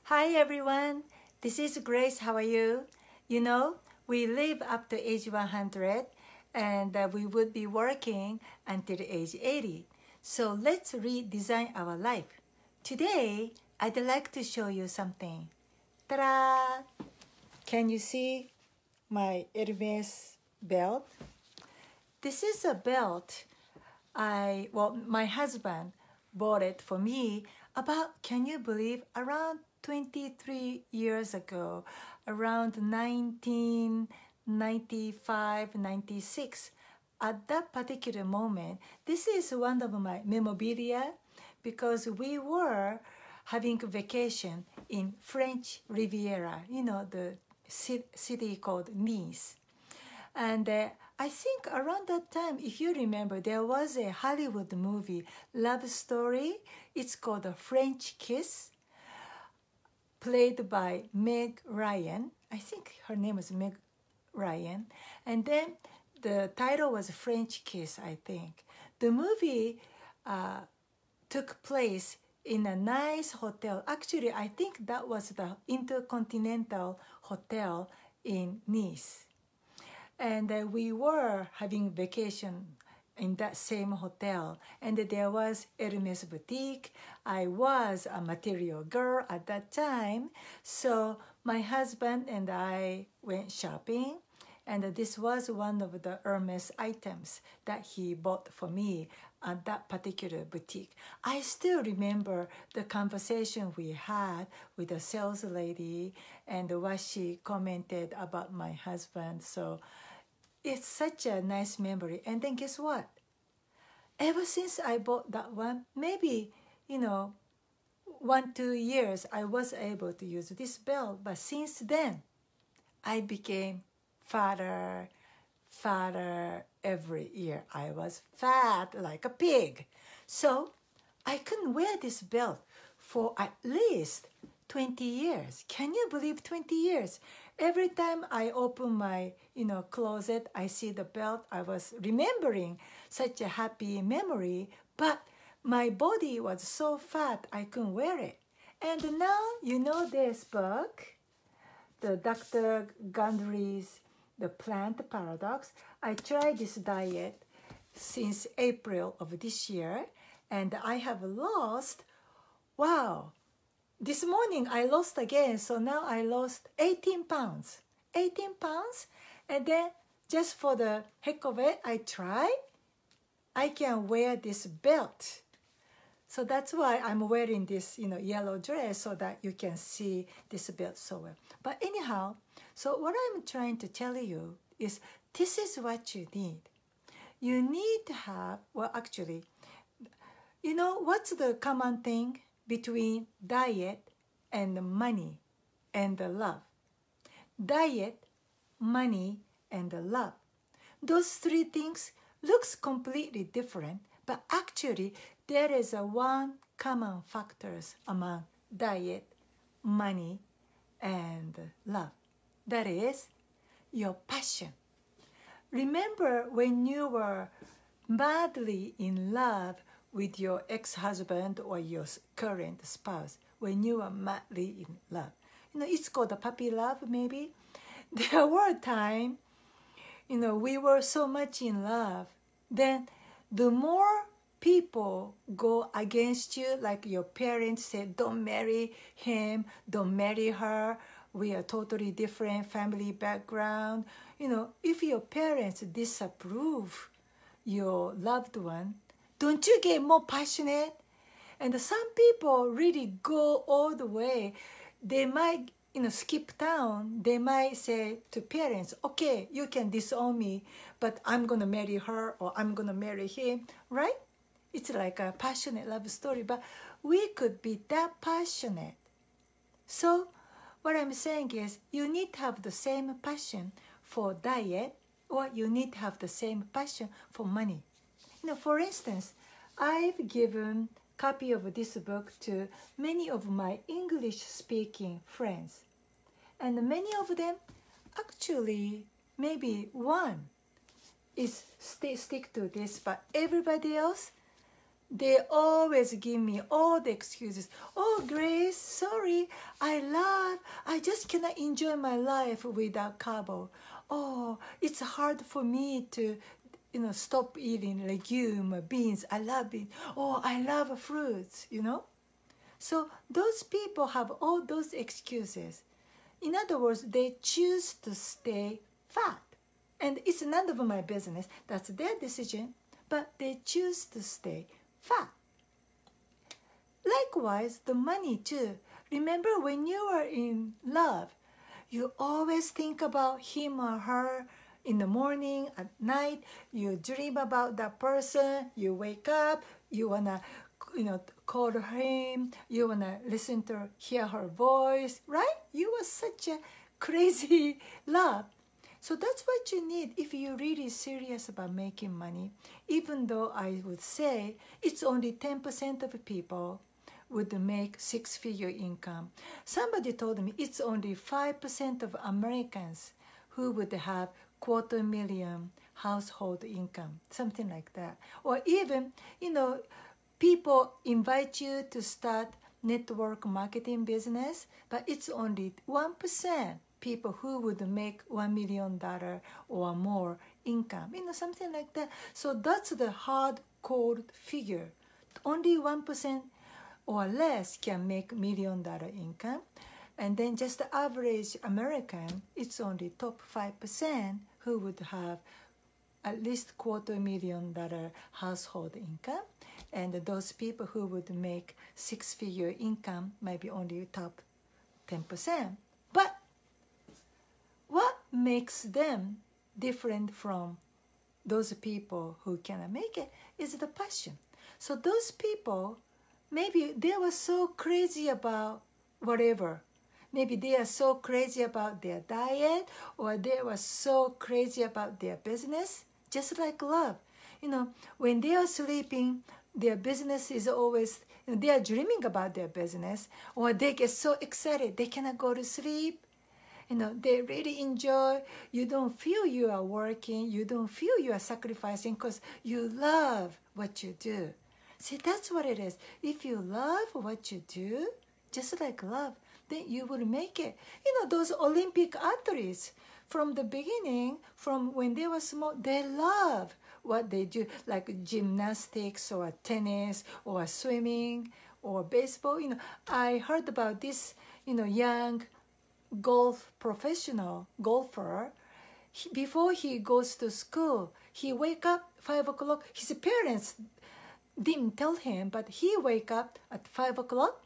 Hi everyone, this is Grace. How are you? You know, we live up to age 100 and we would be working until age 80. So let's redesign our life. Today, I'd like to show you something. Ta-da! Can you see my Hermes belt? This is a belt my husband bought it for me about, can you believe, around 23 years ago, around 1995, 96. At that particular moment, this is one of my memorabilia because we were having a vacation in French Riviera, the city called Nice. And I think around that time, if you remember, there was a Hollywood movie, love story. It's called A French Kiss, played by Meg Ryan. I think her name was Meg Ryan. And then the title was French Kiss, I think. The movie took place in a nice hotel. Actually, I think that was the Intercontinental Hotel in Nice. And we were having vacation in that same hotel. And there was Hermes boutique. I was a material girl at that time. So my husband and I went shopping. And this was one of the Hermes items that he bought for me at that particular boutique. I still remember the conversation we had with the sales lady and what she commented about my husband. So it's such a nice memory. And then guess what? Ever since I bought that one, maybe, 1-2 years, I was able to use this belt. But since then, I became fatter every year. I was fat like a pig. So I couldn't wear this belt for at least 20 years. Can you believe 20 years? Every time I open my, closet, I see the belt. I was remembering such a happy memory, but my body was so fat I couldn't wear it. And now, this book, the Dr. Gundry's The Plant Paradox. I tried this diet since April of this year, and I have lost, wow, this morning I lost again, so now I lost 18 pounds. 18 pounds, and then just for the heck of it, I tried. I can wear this belt. So that's why I'm wearing this, yellow dress so that you can see this belt so well. But anyhow, so what I'm trying to tell you is this is what you need. You need to have, what's the common thing between diet and money and love? Diet, money, and love. Those three things looks completely different, but actually there is one common factors among diet, money, and love. That is your passion. Remember when you were madly in love with your ex-husband or your current spouse, when you were madly in love. It's called a puppy love, maybe. There were times, we were so much in love. Then the more people go against you, like your parents say, don't marry him, don't marry her, we are totally different family background. If your parents disapprove your loved one, don't you get more passionate? And some people really go all the way. They might, skip town. They might say to parents, okay, you can disown me, but I'm going to marry her or I'm going to marry him, right? It's like a passionate love story, but we could be that passionate. So what I'm saying is you need to have the same passion for diet, or you need to have the same passion for money. For instance, I've given a copy of this book to many of my English-speaking friends. And many of them, actually, maybe one is stick to this, but everybody else, They always give me all the excuses. Oh, Grace, sorry, I just cannot enjoy my life without carbo. Oh, it's hard for me to, stop eating legume, beans. I love it. Oh, I love fruits, So those people have all those excuses. In other words, they choose to stay fat. And it's none of my business. That's their decision. But they choose to stay fat. Likewise, the money too. Remember when you are in love, you always think about him or her in the morning, at night. You dream about that person. You wake up. You want to call him. You want to hear her voice, right? You are such a crazy love. So that's what you need if you're really serious about making money. Even though I would say it's only 10% of people would make six-figure income. Somebody told me it's only 5% of Americans who would have $250,000 household income, something like that. Or even, people invite you to start network marketing business, but it's only 1% people who would make $1 million or more income, something like that. So that's the hard-core figure. Only 1% or less can make $1 million income. And then just the average American, it's only top 5% who would have at least $250,000 household income. And those people who would make six-figure income might be only top 10%. But what makes them different from those people who cannot make it is the passion. So those people, maybe they were so crazy about whatever. Maybe they are so crazy about their diet, or they were so crazy about their business, just like love. When they are sleeping, their business is always, they are dreaming about their business, or they get so excited they cannot go to sleep. They really enjoy. You don't feel you are working. You don't feel you are sacrificing because you love what you do. See, that's what it is. If you love what you do, just like love, then you will make it. Those Olympic athletes, from the beginning, from when they were small, they love what they do, like gymnastics or tennis or swimming or baseball. I heard about this, young professional golfer. Before he goes to school, he wake up 5 o'clock. His parents didn't tell him, but he wake up at 5 o'clock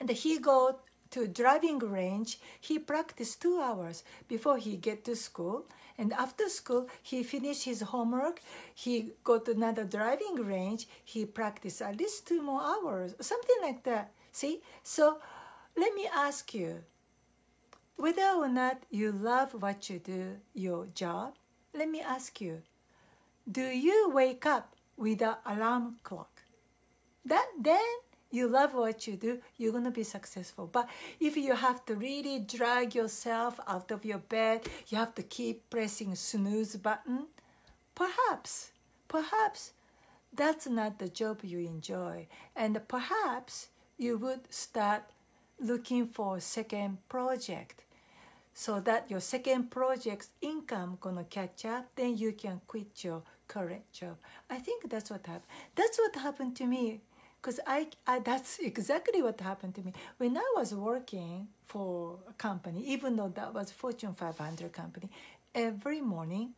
and he go to driving range. He practice 2 hours before he get to school. And after school, he finish his homework. He go to another driving range. He practice at least 2 more hours, something like that. See? So let me ask you, whether or not you love what you do, your job, let me ask you, do you wake up with an alarm clock? Then you love what you do, you're going to be successful. But if you have to really drag yourself out of your bed, you have to keep pressing snooze button, perhaps that's not the job you enjoy. And perhaps you would start looking for a second project so that your second project's income gonna catch up, then you can quit your current job. I think that's what happened. That's what happened to me, because that's exactly what happened to me. When I was working for a company, even though that was Fortune 500 company, every morning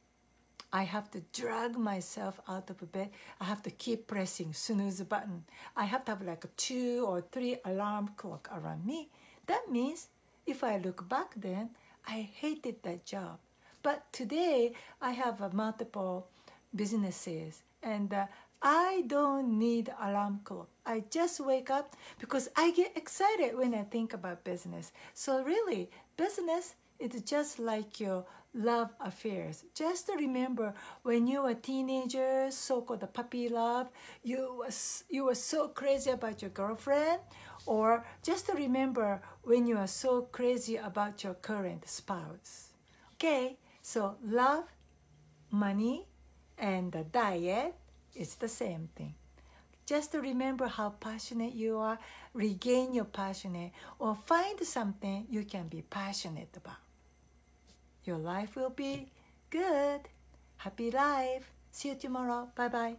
I have to drag myself out of bed. I have to keep pressing snooze button. I have to have like 2 or 3 alarm clock around me. That means if I look back then, I hated that job. But today I have multiple businesses and I don't need alarm clock. I just wake up because I get excited when I think about business. So really, business is just like your love affairs. Just remember when you were teenagers, so-called the puppy love, you were so crazy about your girlfriend, or just remember when you are so crazy about your current spouse. Okay, so love, money, and the diet is the same thing. Just to remember how passionate you are, regain your passion, or find something you can be passionate about. Your life will be good. Happy life. See you tomorrow. Bye-bye.